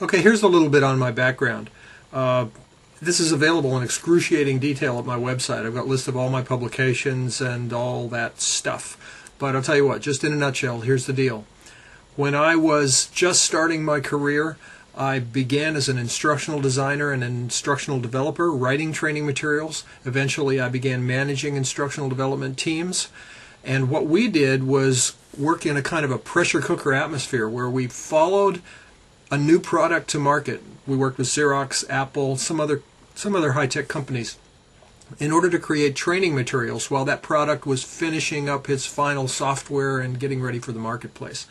Okay, here's a little bit on my background. This is available in excruciating detail at my website. I've got a list of all my publications and all that stuff. But I'll tell you what, just in a nutshell, here's the deal. When I was just starting my career, I began as an instructional designer and an instructional developer, writing training materials. Eventually, I began managing instructional development teams. And what we did was work in a kind of a pressure cooker atmosphere where we followed a new product to market. We worked with Xerox, Apple, some other high-tech companies in order to create training materials while that product was finishing up its final software and getting ready for the marketplace.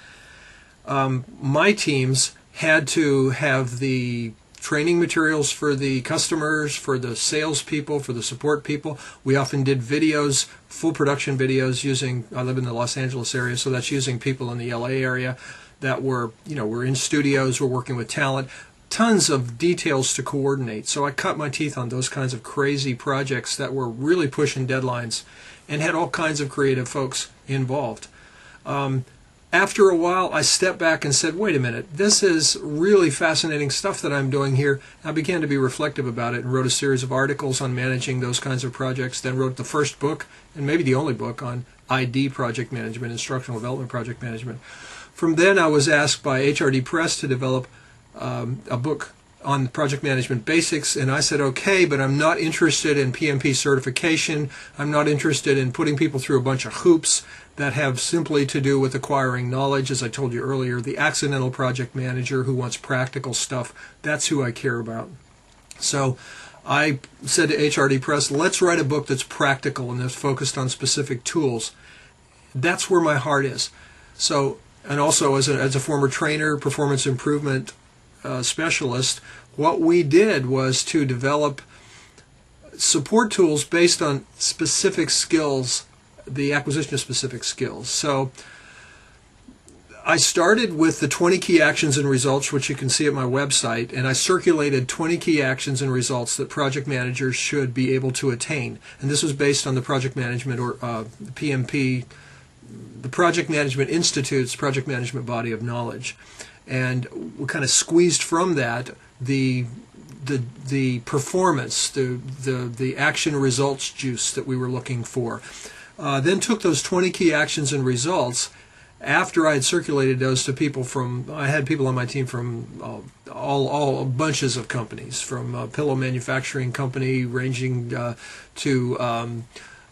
My teams had to have the training materials for the customers, for the salespeople, for the support people. We often did videos, full production videos using, I live in the Los Angeles area, so that's using people in the LA area that were in studios, we're working with talent, tons of details to coordinate. So I cut my teeth on those kinds of crazy projects that were really pushing deadlines and had all kinds of creative folks involved. After a while, I stepped back and said, wait a minute, this is really fascinating stuff that I'm doing here. I began to be reflective about it and wrote a series of articles on managing those kinds of projects, then wrote the first book, and maybe the only book, on ID project management, instructional development project management. From then, I was asked by HRD Press to develop a book on project management basics, and I said, okay, but I'm not interested in PMP certification. I'm not interested in putting people through a bunch of hoops that have simply to do with acquiring knowledge. As I told you earlier, the accidental project manager who wants practical stuff, that's who I care about. So I said to HRD Press, let's write a book that's practical and that's focused on specific tools. That's where my heart is. So, and also as a former trainer, performance improvement specialist, what we did was to develop support tools based on specific skills, the acquisition of specific skills. So I started with the 20 key actions and results, which you can see at my website, and I circulated 20 key actions and results that project managers should be able to attain. And this was based on the project management, or PMP, the Project Management Institute's project management body of knowledge. And we kind of squeezed from that the performance, the action results juice that we were looking for. Then took those 20 key actions and results. After I had circulated those to people I had people on my team from all bunches of companies, from a pillow manufacturing company ranging to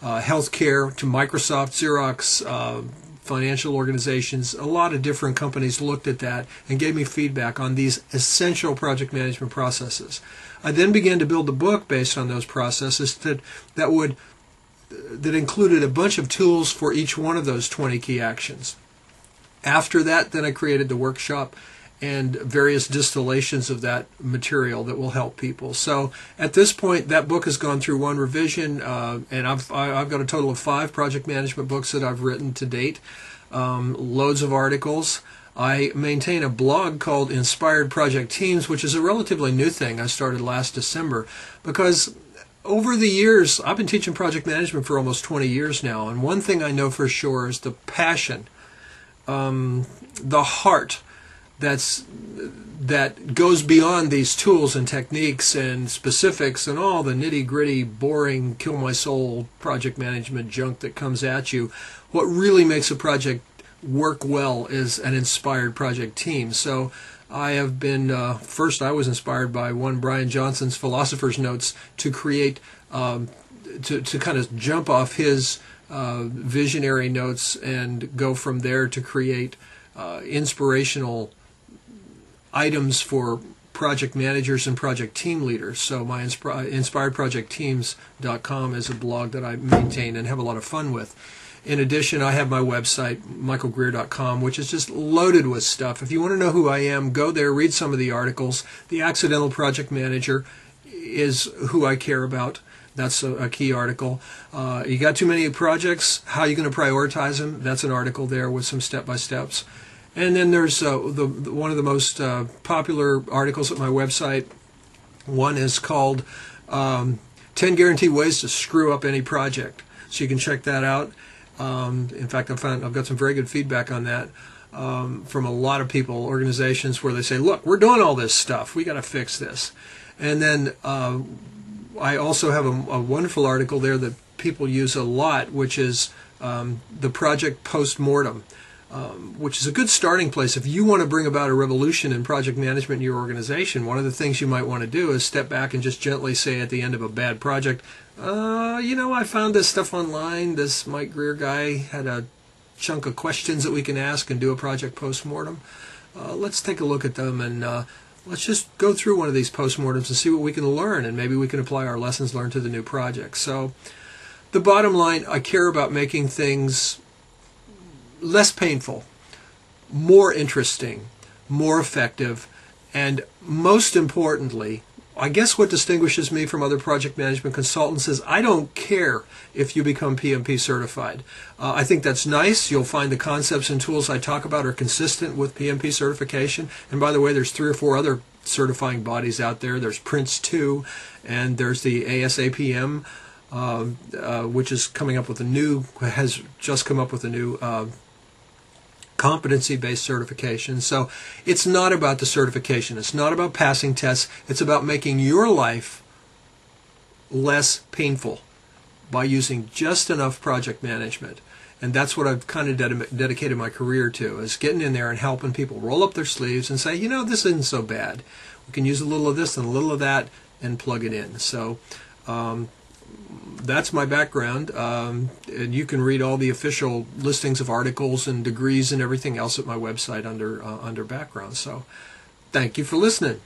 healthcare, to Microsoft, Xerox, financial organizations. A lot of different companies looked at that and gave me feedback on these essential project management processes. I then began to build a book based on those processes that included a bunch of tools for each one of those 20 key actions. After that, then I created the workshop and various distillations of that material that will help people. So at this point, that book has gone through one revision, and I've got a total of 5 project management books that I've written to date, loads of articles. I maintain a blog called Inspired Project Teams, which is a relatively new thing I started last December, because over the years, I've been teaching project management for almost 20 years now, and one thing I know for sure is the passion, the heart that goes beyond these tools and techniques and specifics and all the nitty-gritty, boring, kill-my-soul project management junk that comes at you. What really makes a project work well is an inspired project team. So I have been, first I was inspired by one Brian Johnson's Philosopher's Notes to create, to kind of jump off his visionary notes and go from there to create inspirational items for project managers and project team leaders. So my inspiredprojectteams.com is a blog that I maintain and have a lot of fun with. In addition, I have my website, michaelgreer.com, which is just loaded with stuff. If you want to know who I am, go there, read some of the articles. The Accidental Project Manager is who I care about. That's a key article. You got too many projects, how are you going to prioritize them? That's an article there with some step-by-steps. And then there's one of the most popular articles at my website. One is called 10 Guaranteed Ways to Screw Up Any Project. So you can check that out. In fact, I've got some very good feedback on that. from a lot of people, organizations, where they say, look, we're doing all this stuff, we got to fix this. And then I also have a wonderful article there that people use a lot, which is the project post-mortem, which is a good starting place. If you want to bring about a revolution in project management in your organization, one of the things you might want to do is step back and just gently say at the end of a bad project, I found this stuff online. This Mike Greer guy had a chunk of questions that we can ask and do a project post-mortem. Let's take a look at them, and let's just go through one of these post-mortems and see what we can learn, and maybe we can apply our lessons learned to the new project. So the bottom line, I care about making things less painful, more interesting, more effective, and most importantly, I guess what distinguishes me from other project management consultants is I don't care if you become PMP certified. I think that's nice. You'll find the concepts and tools I talk about are consistent with PMP certification. And by the way, there's 3 or 4 other certifying bodies out there. There's Prince 2, and there's the ASAPM, which is has just come up with a new competency-based certification. So it's not about the certification. It's not about passing tests. It's about making your life less painful by using just enough project management. And that's what I've kind of dedicated my career to, is getting in there and helping people roll up their sleeves and say, this isn't so bad. We can use a little of this and a little of that and plug it in. So that's my background, and you can read all the official listings of articles and degrees and everything else at my website under background. So thank you for listening.